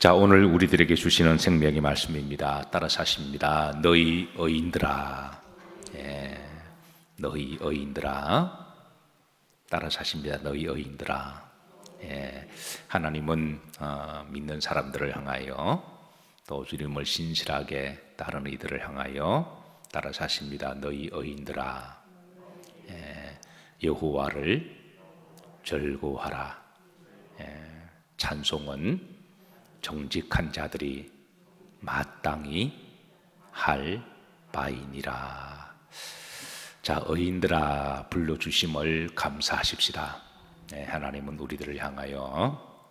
자, 오늘 우리들에게 주시는 생명의 말씀입니다. 따라서 하십니다. 너희 의인들아. 예, 너희 의인들아. 따라서 하십니다. 너희 의인들아. 예, 하나님은 믿는 사람들을 향하여 또 주님을 신실하게 따르는 이들을 향하여 따라서 하십니다. 너희 의인들아. 여호와를 절구하라. 찬송은 정직한 자들이 마땅히 할 바이니라. 자, 의인들아 불러주심을 감사하십시다. 하나님은 우리들을 향하여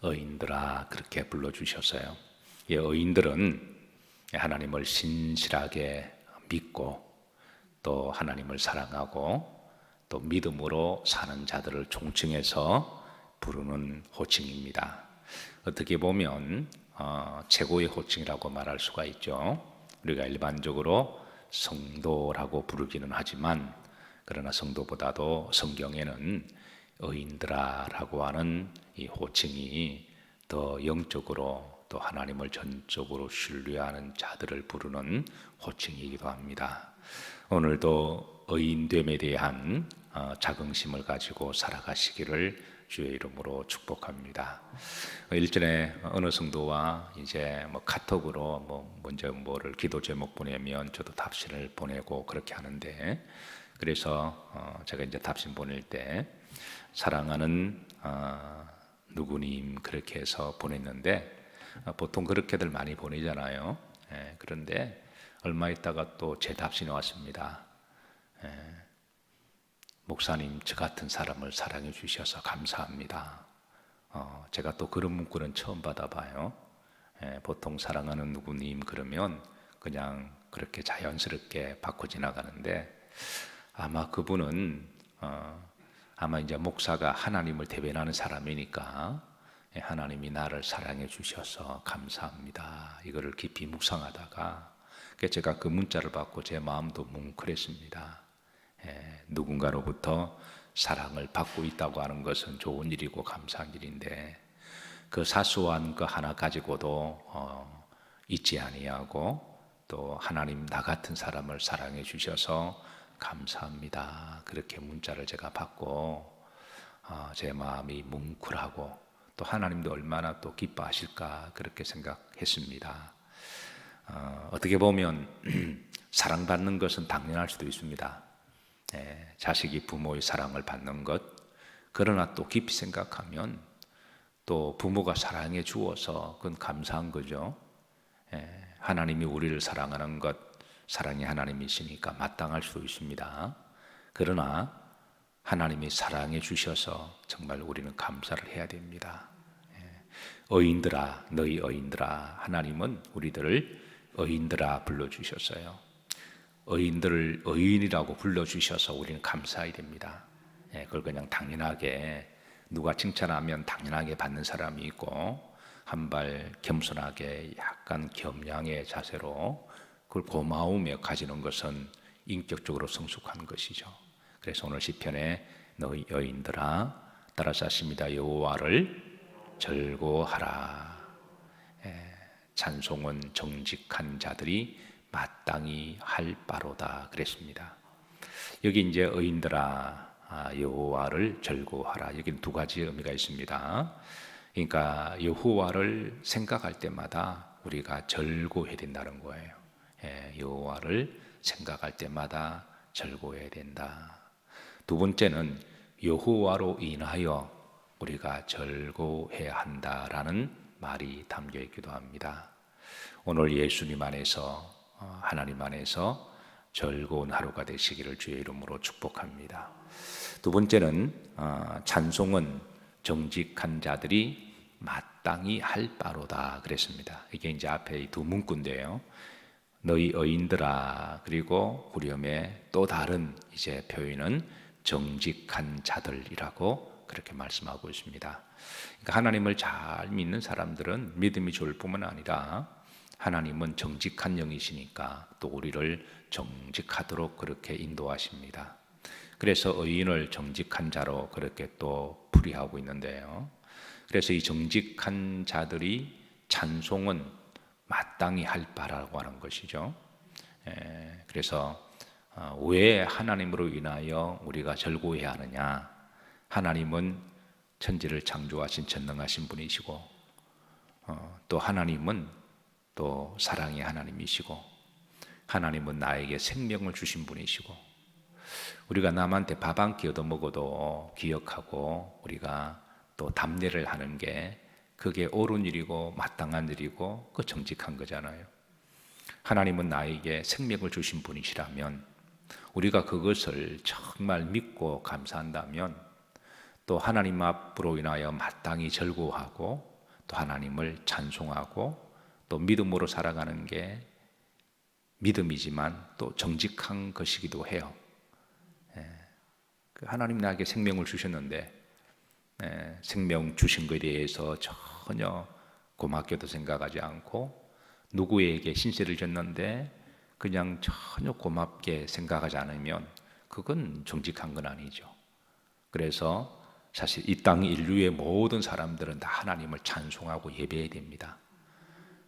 의인들아 그렇게 불러주셨어요. 의인들은 하나님을 신실하게 믿고 또 하나님을 사랑하고 또 믿음으로 사는 자들을 총칭해서 부르는 호칭입니다. 어떻게 보면 최고의 호칭이라고 말할 수가 있죠. 우리가 일반적으로 성도라고 부르기는 하지만 그러나 성도보다도 성경에는 의인들아라고 하는 이 호칭이 더 영적으로 또 하나님을 전적으로 신뢰하는 자들을 부르는 호칭이기도 합니다. 오늘도 의인됨에 대한 자긍심을 가지고 살아가시기를 주의 이름으로 축복합니다. 일전에 어느 성도와 이제 카톡으로 먼저 뭐를 기도 제목 보내면 저도 답신을 보내고 그렇게 하는데, 그래서 제가 이제 답신 보낼 때 사랑하는 누구님 그렇게 해서 보냈는데, 보통 그렇게들 많이 보내잖아요. 그런데 얼마 있다가 또 제 답신이 왔습니다. 목사님, 저 같은 사람을 사랑해 주셔서 감사합니다. 제가 또 그런 문구는 처음 받아봐요. 보통 사랑하는 누구님 그러면 그냥 그렇게 자연스럽게 받고 지나가는데, 아마 그분은 아마 이제 목사가 하나님을 대변하는 사람이니까 하나님이 나를 사랑해 주셔서 감사합니다, 이거를 깊이 묵상하다가 제가 그 문자를 받고 제 마음도 뭉클했습니다. 누군가로부터 사랑을 받고 있다고 하는 것은 좋은 일이고 감사한 일인데, 그 사소한 거 하나 가지고도 잊지 아니하고 또 하나님 나 같은 사람을 사랑해 주셔서 감사합니다, 그렇게 문자를 제가 받고 제 마음이 뭉클하고 또 하나님도 얼마나 또 기뻐하실까 그렇게 생각했습니다. 어떻게 보면 사랑받는 것은 당연할 수도 있습니다. 자식이 부모의 사랑을 받는 것, 그러나 또 깊이 생각하면 또 부모가 사랑해 주어서 그건 감사한 거죠. 하나님이 우리를 사랑하는 것, 사랑이 하나님이시니까 마땅할 수도 있습니다. 그러나 하나님이 사랑해 주셔서 정말 우리는 감사를 해야 됩니다. 의인들아, 너희 의인들아, 하나님은 우리들을 의인들아 불러주셨어요. 의인들을 의인이라고 불러주셔서 우리는 감사해야 됩니다. 그걸 그냥 당연하게 누가 칭찬하면 당연하게 받는 사람이 있고, 한 발 겸손하게 약간 겸양의 자세로 그걸 고마우며 가지는 것은 인격적으로 성숙한 것이죠. 그래서 오늘 시편에 너희 의인들아 따라서 하십니다. 여호와를 절구하라. 찬송은 정직한 자들이 마땅히 할 바로다 그랬습니다. 여기 이제 의인들아 여호와를 절구하라, 여기는 두 가지 의미가 있습니다. 그러니까 여호와를 생각할 때마다 우리가 절구해야 된다는 거예요. 여호와를 생각할 때마다 절구해야 된다. 두 번째는 여호와로 인하여 우리가 절구해야 한다라는 말이 담겨 있기도 합니다. 오늘 예수님 안에서 하나님 안에서 즐거운 하루가 되시기를 주의 이름으로 축복합니다. 두 번째는 찬송은 정직한 자들이 마땅히 할 바로다 그랬습니다. 이게 이제 앞에 두 문구인데요. 너희 의인들아, 그리고 후렴에 또 다른 이제 표현은 정직한 자들이라고 그렇게 말씀하고 있습니다. 그러니까 하나님을 잘 믿는 사람들은 믿음이 좋을 뿐만 아니라 하나님은 정직한 영이시니까 또 우리를 정직하도록 그렇게 인도하십니다. 그래서 의인을 정직한 자로 그렇게 또 풀이하고 있는데요. 그래서 이 정직한 자들이 찬송은 마땅히 할 바라고 하는 것이죠. 그래서 왜 하나님으로 인하여 우리가 절구해야 하느냐? 하나님은 천지를 창조하신 전능하신 분이시고, 또 하나님은 또 사랑의 하나님이시고, 하나님은 나에게 생명을 주신 분이시고, 우리가 남한테 밥 한 끼 얻어먹어도 기억하고 우리가 또 답례를 하는 게 그게 옳은 일이고 마땅한 일이고 그 정직한 거잖아요. 하나님은 나에게 생명을 주신 분이시라면 우리가 그것을 정말 믿고 감사한다면 또 하나님 앞으로 인하여 마땅히 절구하고 또 하나님을 찬송하고 또 믿음으로 살아가는 게 믿음이지만 또 정직한 것이기도 해요. 하나님 나에게 생명을 주셨는데 생명 주신 것에 대해서 전혀 고맙게도 생각하지 않고 누구에게 신세를 졌는데 그냥 전혀 고맙게 생각하지 않으면 그건 정직한 건 아니죠. 그래서 사실 이 땅 인류의 모든 사람들은 다 하나님을 찬송하고 예배해야 됩니다.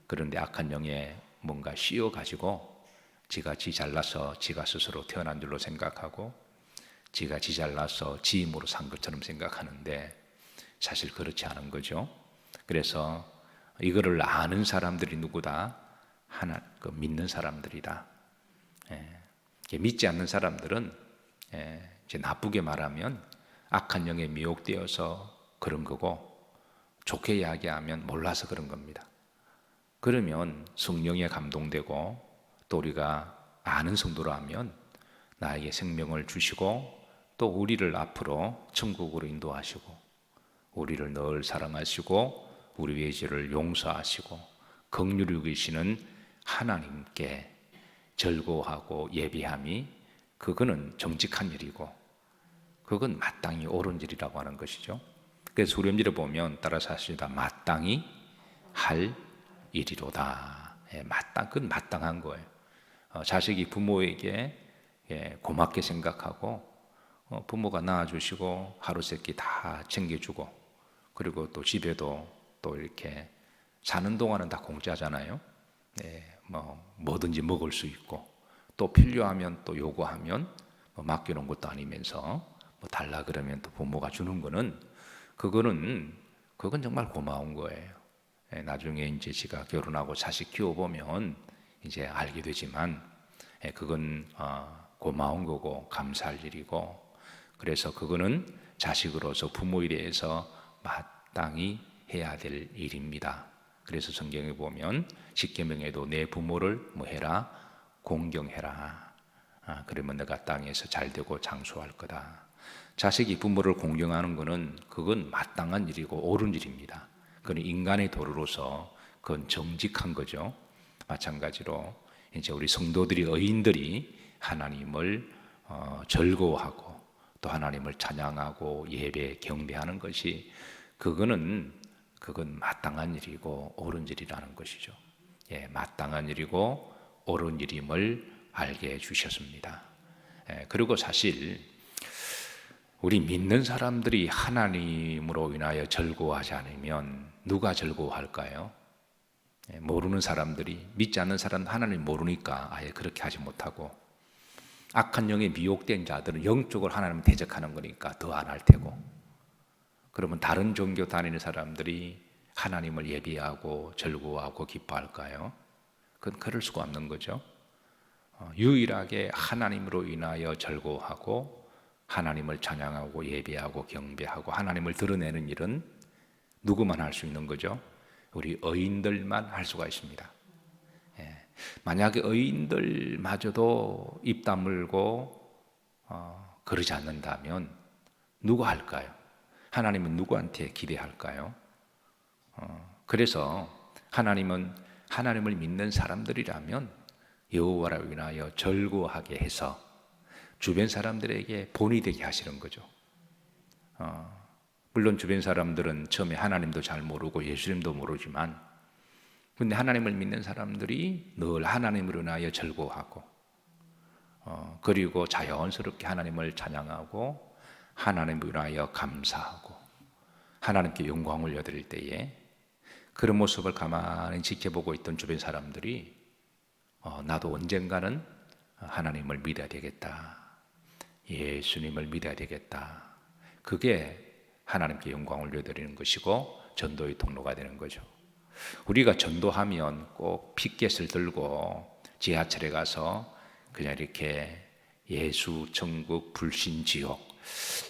그런데 악한 영에 뭔가 씌워가지고 지가 지 잘나서 지가 스스로 태어난 줄로 생각하고 지가 지 잘나서 지 힘으로 산 것처럼 생각하는데 사실 그렇지 않은 거죠. 그래서 이거를 아는 사람들이 누구다? 믿는 사람들이다. 믿지 않는 사람들은 이제 나쁘게 말하면 악한 영에 미혹되어서 그런 거고 좋게 이야기하면 몰라서 그런 겁니다. 그러면 성령에 감동되고 또 우리가 아는 성도로 하면 나에게 생명을 주시고 또 우리를 앞으로 천국으로 인도하시고 우리를 늘 사랑하시고 우리의 죄를 용서하시고 긍휼히 여기시는 하나님께 절거하고 예배함이 그거는 정직한 일이고 그건 마땅히 옳은 일이라고 하는 것이죠. 그래서 수렴지를 보면 따라서 하시다 마땅히 할 일이로다. 그건 마땅한 거예요. 자식이 부모에게 고맙게 생각하고 부모가 낳아주시고 하루 세끼 다 챙겨주고 그리고 또 집에도 또 이렇게 사는 동안은 다 공짜잖아요. 뭐든지 먹을 수 있고 또 필요하면 또 요구하면 맡겨놓은 것도 아니면서 달라 그러면 또 부모가 주는 거는 그건 정말 고마운 거예요. 나중에 이제 지가 결혼하고 자식 키워보면 이제 알게 되지만 그건 고마운 거고 감사할 일이고 그래서 그거는 자식으로서 부모에 대해서 마땅히 해야 될 일입니다. 그래서 성경에 보면 십계명에도 내 부모를 뭐 해라? 공경해라. 그러면 내가 땅에서 잘되고 장수할 거다. 자식이 부모를 공경하는 것은 그건 마땅한 일이고 옳은 일입니다. 그건 인간의 도로로서 그건 정직한 거죠. 마찬가지로 이제 우리 성도들이 의인들이 하나님을 절거하고 또 하나님을 찬양하고 예배 경배하는 것이 그건 마땅한 일이고 옳은 일이라는 것이죠. 마땅한 일이고 옳은 일임을 알게 해주셨습니다. 그리고 사실 우리 믿는 사람들이 하나님으로 인하여 절거하지 않으면 누가 절거할까요? 모르는 사람들이, 믿지 않는 사람은 하나님 모르니까 아예 그렇게 하지 못하고 악한 영에 미혹된 자들은 영적으로 하나님을 대적하는 거니까 더 안 할 테고 그러면 다른 종교 다니는 사람들이 하나님을 예배하고 절거하고 기뻐할까요? 그건 그럴 수가 없는 거죠. 유일하게 하나님으로 인하여 절거하고 하나님을 찬양하고 예배하고 경배하고 하나님을 드러내는 일은 누구만 할 수 있는 거죠? 우리 의인들만 할 수가 있습니다. 만약에 의인들마저도 입 다물고 그러지 않는다면 누가 할까요? 하나님은 누구한테 기대할까요? 그래서 하나님은 하나님을 믿는 사람들이라면 여호와로 인하여 절거하게 해서 주변 사람들에게 본이 되게 하시는 거죠. 물론 주변 사람들은 처음에 하나님도 잘 모르고 예수님도 모르지만 근데 하나님을 믿는 사람들이 늘 하나님으로 인하여 절거하고 그리고 자연스럽게 하나님을 찬양하고 하나님으로 인하여 감사하고 하나님께 영광을 올려드릴 때에 그런 모습을 가만히 지켜보고 있던 주변 사람들이 나도 언젠가는 하나님을 믿어야 되겠다, 예수님을 믿어야 되겠다. 그게 하나님께 영광을 올려드리는 것이고 전도의 통로가 되는 거죠. 우리가 전도하면 꼭 피켓을 들고 지하철에 가서 그냥 이렇게 예수, 천국, 불신, 지옥,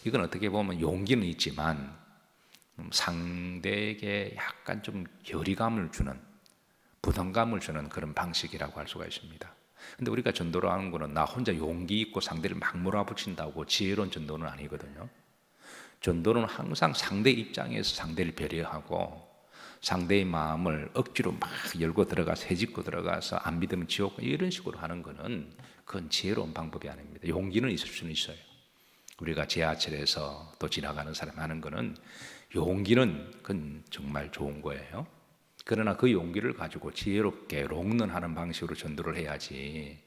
이건 어떻게 보면 용기는 있지만 상대에게 약간 좀 결의감을 주는, 부담감을 주는 그런 방식이라고 할 수가 있습니다. 근데 우리가 전도를 하는 거는 나 혼자 용기 있고 상대를 막 몰아붙인다고 지혜로운 전도는 아니거든요. 전도는 항상 상대 입장에서 상대를 배려하고 상대의 마음을 억지로 막 열고 들어가서 해집고 들어가서 안 믿으면 지옥, 이런 식으로 하는 거는 그건 지혜로운 방법이 아닙니다. 용기는 있을 수는 있어요. 우리가 지하철에서 또 지나가는 사람 하는 거는 용기는 그건 정말 좋은 거예요. 그러나 그 용기를 가지고 지혜롭게 롱런하는 방식으로 전도를 해야지,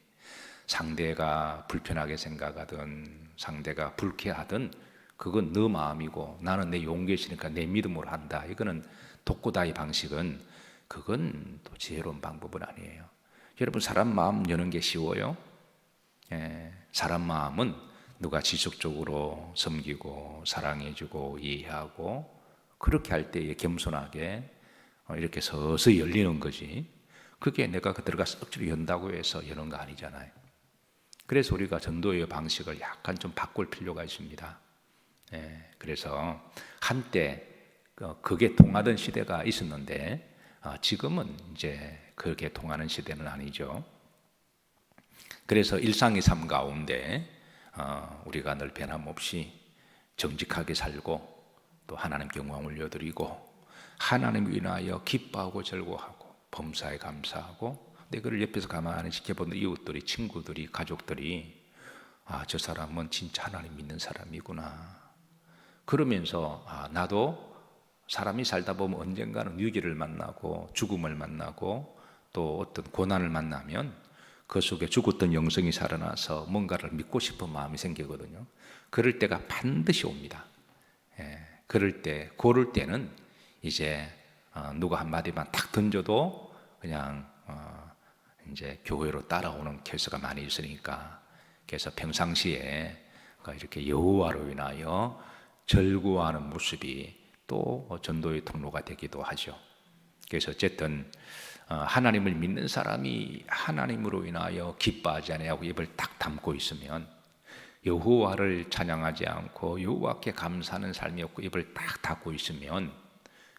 상대가 불편하게 생각하든 상대가 불쾌하든 그건 너 마음이고 나는 내 용기에 있으니까 내 믿음으로 한다, 이거는 독고다이 방식은 그건 또 지혜로운 방법은 아니에요. 여러분, 사람 마음 여는 게 쉬워요? 사람 마음은 누가 지속적으로 섬기고 사랑해주고 이해하고 그렇게 할 때에 겸손하게 이렇게 서서히 열리는 거지, 그게 내가 들어가서 억지로 연다고 해서 여는 거 아니잖아요. 그래서 우리가 전도의 방식을 약간 좀 바꿀 필요가 있습니다. 그래서 한때 그게 통하던 시대가 있었는데 지금은 이제 그렇게 통하는 시대는 아니죠. 그래서 일상의 삶 가운데 우리가 늘 변함없이 정직하게 살고 또 하나님께 영광을 올려드리고 하나님 위하여 기뻐하고 즐거워하고 범사에 감사하고, 근데 그를 옆에서 가만히 지켜보는 이웃들이, 친구들이, 가족들이 저 사람은 진짜 하나님 믿는 사람이구나, 그러면서 나도 사람이 살다 보면 언젠가는 위기를 만나고 죽음을 만나고 또 어떤 고난을 만나면 그 속에 죽었던 영성이 살아나서 뭔가를 믿고 싶은 마음이 생기거든요. 그럴 때가 반드시 옵니다. 그럴 때는 이제 누가 한마디만 탁 던져도 그냥 이제 교회로 따라오는 케이스가 많이 있으니까, 그래서 평상시에 이렇게 여호와로 인하여 절구하는 모습이 또 전도의 통로가 되기도 하죠. 그래서 어쨌든 하나님을 믿는 사람이 하나님으로 인하여 기뻐하지 아니하고 입을 딱 닫고 있으면, 여호와를 찬양하지 않고 여호와께 감사하는 삶이 없고 입을 딱 닫고 있으면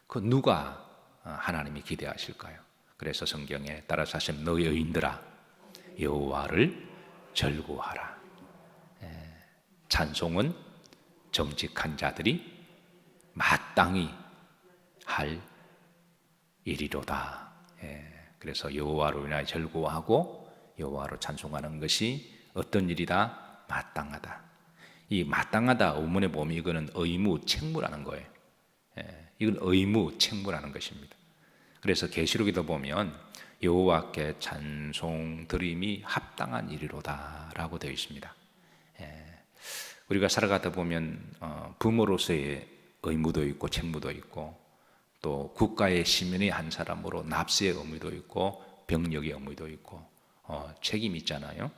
그 누가 하나님이 기대하실까요? 그래서 성경에 따라서 하시면 너희 의인들아 여호와를 절구하라. 찬송은 정직한 자들이 마땅히 할 일이로다. 그래서 여호와로 인하여 절구하고 여호와로 찬송하는 것이 어떤 일이다? 마땅하다. 이 마땅하다 의문의 보면 이거는 의무, 책무라는 거예요. 이건 의무, 책무라는 것입니다. 그래서 계시록에도 보면 여호와께 찬송 드림이 합당한 일이로다라고 되어 있습니다. 우리가 살아가다 보면 부모로서의 의무도 있고 책무도 있고 또 국가의 시민의 한 사람으로 납세의 의무도 있고 병력의 의무도 있고 책임이 있잖아요.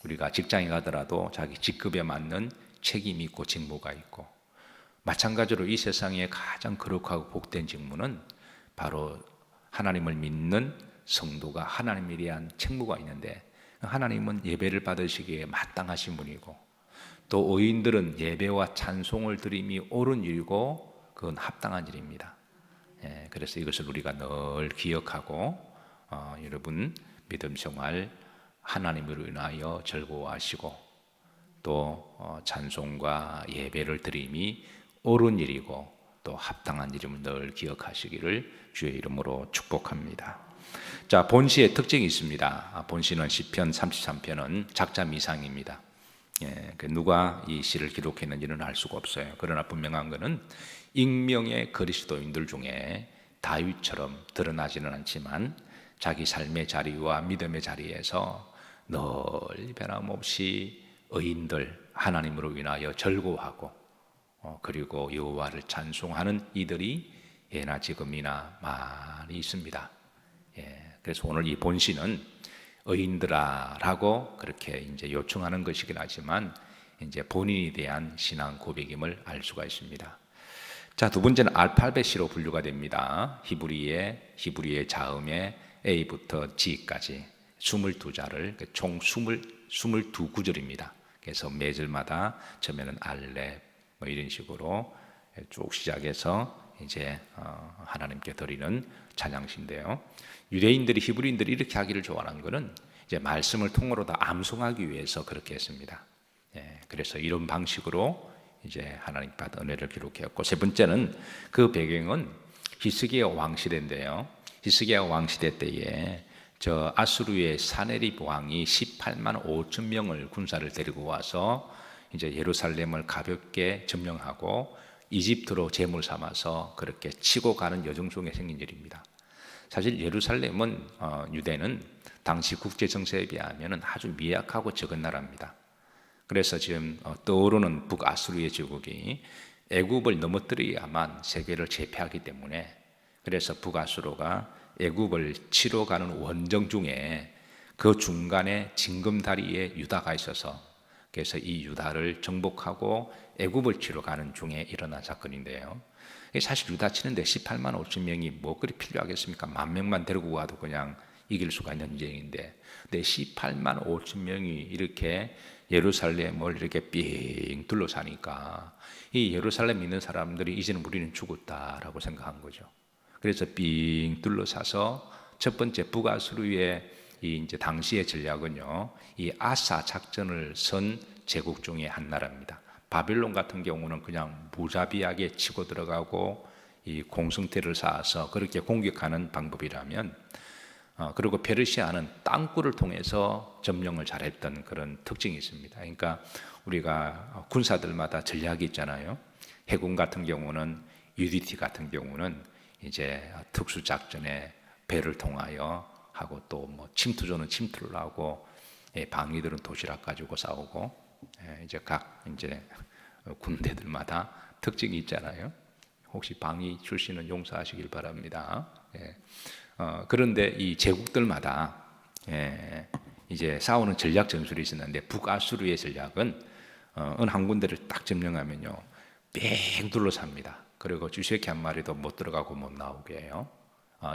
우리가 직장에 가더라도 자기 직급에 맞는 책임이 있고 직무가 있고, 마찬가지로 이 세상에 가장 거룩하고 복된 직무는 바로 하나님을 믿는 성도가 하나님에 대한 책무가 있는데, 하나님은 예배를 받으시기에 마땅하신 분이고 또 의인들은 예배와 찬송을 드림이 옳은 일이고 그건 합당한 일입니다. 그래서 이것을 우리가 늘 기억하고 여러분 믿음 생활 하나님으로 인하여 즐거워하시고 또 찬송과 예배를 드림이 옳은 일이고 또 합당한 일임을 늘 기억하시기를 주의 이름으로 축복합니다. 자, 본시의 특징이 있습니다. 본시는 시편 33편은 작자 미상입니다. 누가 이 시를 기록했는지는 알 수가 없어요. 그러나 분명한 것은 익명의 그리스도인들 중에 다윗처럼 드러나지는 않지만 자기 삶의 자리와 믿음의 자리에서 늘 변함없이 의인들 하나님으로 인하여 절고하고 그리고 여호와를 찬송하는 이들이 예나 지금이나 많이 있습니다. 그래서 오늘 이 본시는 의인들아라고 그렇게 이제 요청하는 것이긴 하지만 이제 본인에 대한 신앙 고백임을 알 수가 있습니다. 자, 두 번째는 알파벳으로 분류가 됩니다. 히브리의 자음에 A부터 G까지 22자를 총 22구절입니다. 그래서 매 절마다 처음에는 알렙 뭐 이런 식으로 쭉 시작해서 이제 하나님께 드리는 찬양시인데요. 유대인들이 히브리인들이 이렇게 하기를 좋아하는 것은 이제 말씀을 통으로 다 암송하기 위해서 그렇게 했습니다. 그래서 이런 방식으로 이제 하나님 받은 은혜를 기록했고, 세 번째는 그 배경은 히스기야 왕시대인데요. 히스기야 왕시대 때에 저 아수르의 사네립 왕이 18만 5천 명을 군사를 데리고 와서 이제 예루살렘을 가볍게 점령하고 이집트로 제물 삼아서 그렇게 치고 가는 여정 중에 생긴 일입니다. 사실 예루살렘은 유대는 당시 국제 정세에 비하면 아주 미약하고 적은 나라입니다. 그래서 지금 떠오르는 북아수르의 제국이 애굽을 넘어뜨려야만 세계를 제패하기 때문에, 그래서 북아수르가 애굽을 치러 가는 원정 중에 그 중간에 징검다리에 유다가 있어서, 그래서 이 유다를 정복하고 애굽을 치러 가는 중에 일어난 사건인데요. 사실 유다 치는데 18만 5천 명이 뭐 그리 필요하겠습니까? 10,000명만 데리고 가도 그냥 이길 수가 있는 전쟁인데, 근데 18만 5천 명이 이렇게 예루살렘을 이렇게 삥 둘러사니까 이 예루살렘에 있는 사람들이 이제는 우리는 죽었다라고 생각한 거죠. 그래서 삥 둘러사서 첫 번째 북아수르의 이 이제 당시의 전략은요, 이 아사 작전을 선 제국 중에 한 나라입니다. 바빌론 같은 경우는 그냥 무자비하게 치고 들어가고 이 공성태를 쌓아서 그렇게 공격하는 방법이라면, 그리고 페르시아는 땅굴을 통해서 점령을 잘했던 그런 특징이 있습니다. 그러니까 우리가 군사들마다 전략이 있잖아요. 해군 같은 경우는 UDT 같은 경우는 이제 특수 작전에 배를 통하여 하고, 또 뭐 침투조는 침투를 하고, 방위들은 도시락 가지고 싸우고, 이제 각 이제 군대들마다 특징이 있잖아요. 혹시 방위 출신은 용서하시길 바랍니다. 그런데 이 제국들마다 이제 싸우는 전략 전술이 있었는데, 북아수르의 전략은 어느 한 군데를 딱 점령하면요, 뺑 둘러삽니다. 그리고 쥐새끼 한 마리도 못 들어가고 못 나오게 해요.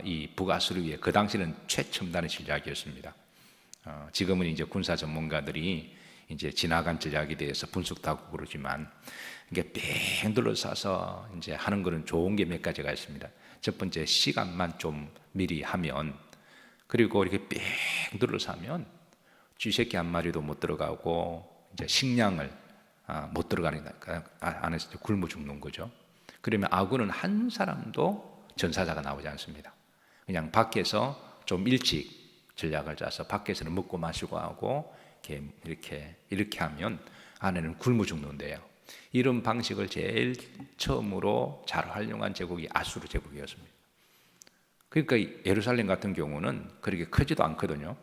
이 북아수르의 그 당시는 최첨단의 전략이었습니다. 지금은 이제 군사 전문가들이 이제 지나간 전략에 대해서 분석도 하고 그러지만, 이게 뺑 둘러싸서 이제 하는 거는 좋은 게 몇 가지가 있습니다. 첫 번째, 시간만 좀 미리 하면, 그리고 이렇게 뺑 둘러싸면 쥐새끼 한 마리도 못 들어가고 이제 식량을 못 들어가니까 안에서 굶어 죽는 거죠. 그러면 아군은 한 사람도 전사자가 나오지 않습니다. 그냥 밖에서 좀 일찍 전략을 짜서 밖에서는 먹고 마시고 하고 이렇게 하면 안에는 굶어 죽는데요. 이런 방식을 제일 처음으로 잘 활용한 제국이 아수르 제국이었습니다. 그러니까 예루살렘 같은 경우는 그렇게 크지도 않거든요.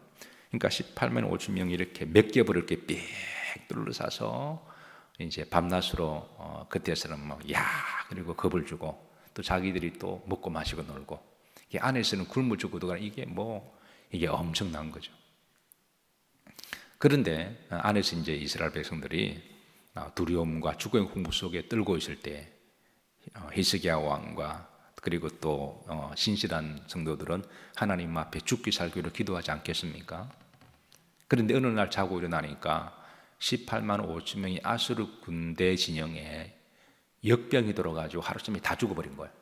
그러니까 18만 5천 명이 이렇게 몇 겹을 이렇게 빽 둘러싸서 이제 밤낮으로 그때서는 막 야 그리고 겁을 주고, 또 자기들이 또 먹고 마시고 놀고, 이게 안에서는 굶어 죽고도 이게 엄청난 거죠. 그런데 안에서 이제 이스라엘 백성들이 두려움과 죽음의 공포 속에 떨고 있을 때 히스기야 왕과 그리고 또 신실한 성도들은 하나님 앞에 죽기 살기로 기도하지 않겠습니까? 그런데 어느 날 자고 일어나니까 18만 5천 명이 아수르 군대 진영에 역병이 들어가지고 하루쯤에 다 죽어버린 거예요.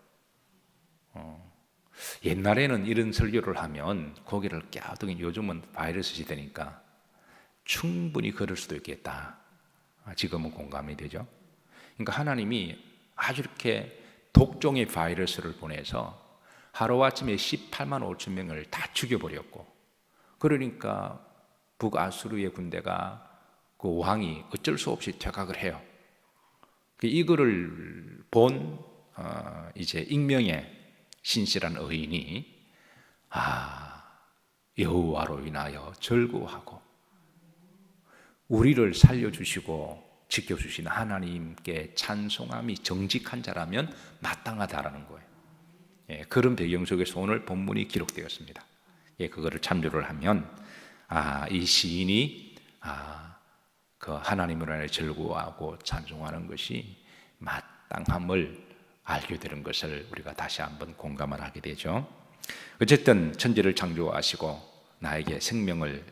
옛날에는 이런 설교를 하면 고개를 갸우뚱이, 요즘은 바이러스 시대니까 충분히 그럴 수도 있겠다. 지금은 공감이 되죠. 그러니까 하나님이 아주 이렇게 독종의 바이러스를 보내서 하루아침에 18만 5천 명을 다 죽여버렸고, 그러니까 북아수르의 군대가 그 왕이 어쩔 수 없이 퇴각을 해요. 이거를 본 이제 익명의 신실한 의인이 여호와로 인하여 절구하고 우리를 살려주시고 지켜주신 하나님께 찬송함이 정직한 자라면 마땅하다라는 거예요. 그런 배경 속에서 오늘 본문이 기록되었습니다. 그거를 참조를 하면 이 시인이 그 하나님을 안에 즐거워하고 찬송하는 것이 마땅함을 알게 되는 것을 우리가 다시 한번 공감을 하게 되죠. 어쨌든 천지를 창조하시고 나에게 생명을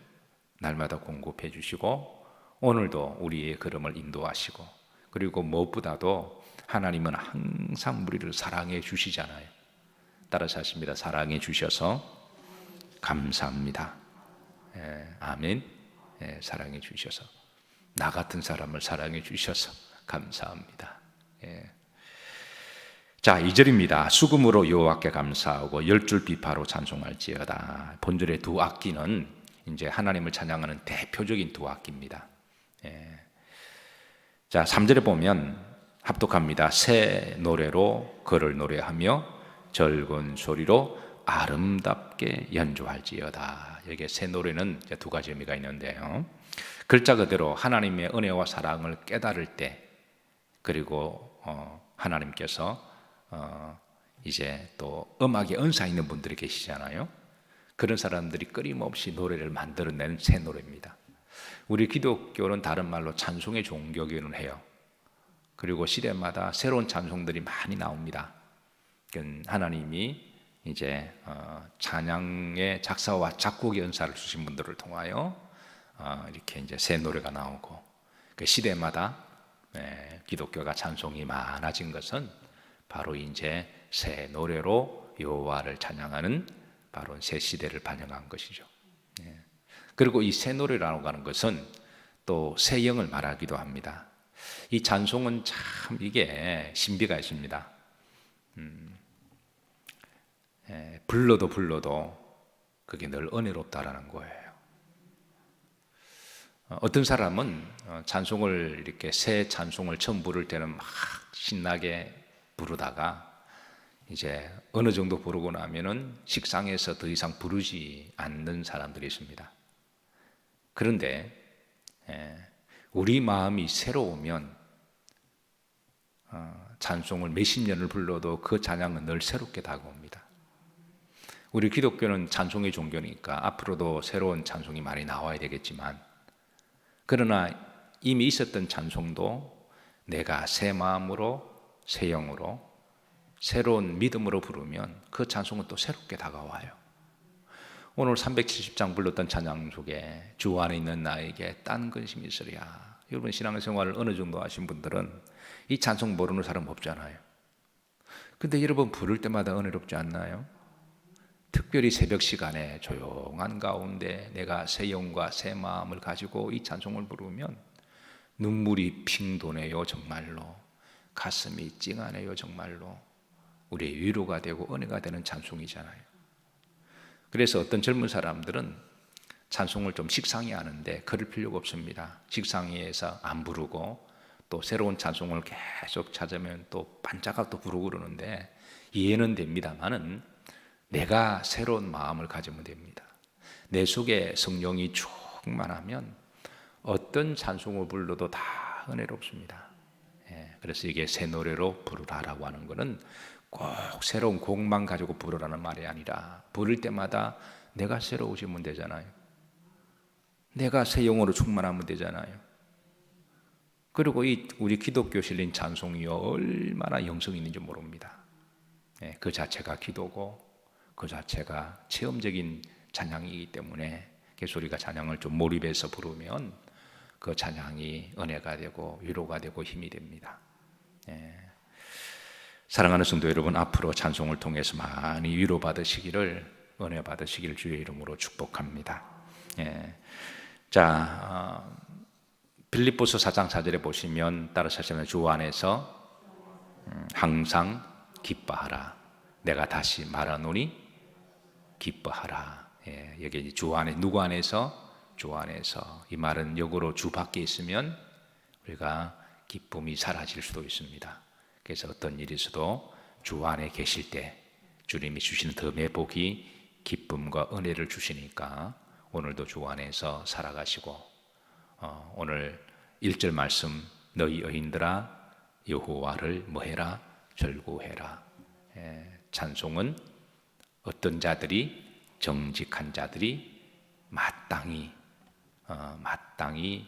날마다 공급해 주시고 오늘도 우리의 걸음을 인도하시고 그리고 무엇보다도 하나님은 항상 우리를 사랑해 주시잖아요. 따라서 하십니다. 사랑해 주셔서 감사합니다. 아멘. 사랑해 주셔서 나 같은 사람을 사랑해 주셔서 감사합니다. 자, 2절입니다. 수금으로 여호와께 감사하고 10줄 비파로 찬송할지어다. 본절의 두 악기는 이제 하나님을 찬양하는 대표적인 두 악기입니다. 자, 3절에 보면 합독합니다. 새 노래로 그를 노래하며 절근 소리로 아름답게 연주할지어다. 여기에 새 노래는 두 가지 의미가 있는데요. 글자 그대로 하나님의 은혜와 사랑을 깨달을 때 그리고 하나님께서 이제 또 음악에 은사 있는 분들이 계시잖아요. 그런 사람들이 끊임없이 노래를 만들어내는 새 노래입니다. 우리 기독교는 다른 말로 찬송의 종교기는 해요. 그리고 시대마다 새로운 찬송들이 많이 나옵니다. 하나님이 이제 찬양의 작사와 작곡의 은사를 주신 분들을 통하여 이렇게 이제 새 노래가 나오고 그 시대마다 기독교가 찬송이 많아진 것은 바로 이제 새 노래로 여호와를 찬양하는 바로 새 시대를 반영한 것이죠. 그리고 이 새 노래라고 하는 것은 또 새 영을 말하기도 합니다. 이 찬송은 참 이게 신비가 있습니다. 불러도 그게 늘 은혜롭다라는 거예요. 어떤 사람은 찬송을 이렇게 새 찬송을 처음 부를 때는 막 신나게 부르다가 이제 어느 정도 부르고 나면은 식상해서 더 이상 부르지 않는 사람들이 있습니다. 그런데 우리 마음이 새로우면 찬송을 몇십 년을 불러도 그 찬양은 늘 새롭게 다가옵니다. 우리 기독교는 찬송의 종교니까 앞으로도 새로운 찬송이 많이 나와야 되겠지만 그러나 이미 있었던 찬송도 내가 새 마음으로 새 영으로 새로운 믿음으로 부르면 그 찬송은 또 새롭게 다가와요. 오늘 370장 불렀던 찬양 속에 주 안에 있는 나에게 딴 근심이 있으랴. 여러분 신앙생활을 어느 정도 하신 분들은 이 찬송 모르는 사람 없잖아요. 근데 여러분 부를 때마다 은혜롭지 않나요? 특별히 새벽 시간에 조용한 가운데 내가 새 영과 새 마음을 가지고 이 찬송을 부르면 눈물이 핑 도네요. 정말로 가슴이 찡하네요. 정말로 우리의 위로가 되고 은혜가 되는 찬송이잖아요. 그래서 어떤 젊은 사람들은 찬송을 좀 식상히 하는데 그럴 필요가 없습니다. 식상히해서 안 부르고 또 새로운 찬송을 계속 찾으면 또 반짝하고 또 부르고 그러는데 이해는 됩니다만은 내가 새로운 마음을 가지면 됩니다. 내 속에 성령이 충만하면 어떤 찬송을 불러도 다 은혜롭습니다. 그래서 이게 새 노래로 부르라라고 하는 것은 꼭 새로운 곡만 가지고 부르라는 말이 아니라 부를 때마다 내가 새로워지면 되잖아요. 내가 새 영으로 충만하면 되잖아요. 그리고 우리 기독교 실린 찬송이 얼마나 영성이 있는지 모릅니다. 그 자체가 기도고 그 자체가 체험적인 찬양이기 때문에 그래서 우리가 찬양을 좀 몰입해서 부르면 그 찬양이 은혜가 되고 위로가 되고 힘이 됩니다. 사랑하는 성도 여러분, 앞으로 찬송을 통해서 많이 위로받으시기를 은혜 받으시기를 주의 이름으로 축복합니다. 자, 빌립보서 4장 4절에 보시면 따라서 하시면 주 안에서 항상 기뻐하라. 내가 다시 말하노니 기뻐하라. 여기 주 안에 누구 안에서? 주 안에서. 이 말은 역으로 주 밖에 있으면 우리가 기쁨이 사라질 수도 있습니다. 그래서 어떤 일이 있어도 주 안에 계실 때 주님이 주시는 덤의 복이 기쁨과 은혜를 주시니까 오늘도 주 안에서 살아가시고 오늘 1절 말씀 너희 여인들아 여호와를 뭐해라? 절구해라. 찬송은 어떤 자들이, 정직한 자들이 마땅히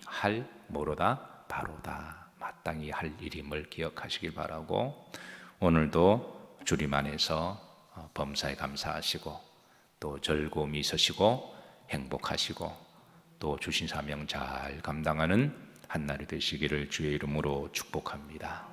할 뭐로다? 바로다. 마땅히 할 일임을 기억하시길 바라고, 오늘도 주님 안에서 범사에 감사하시고 또 즐거움이 있으시고 행복하시고 또 주신 사명 잘 감당하는 한 날이 되시기를 주의 이름으로 축복합니다.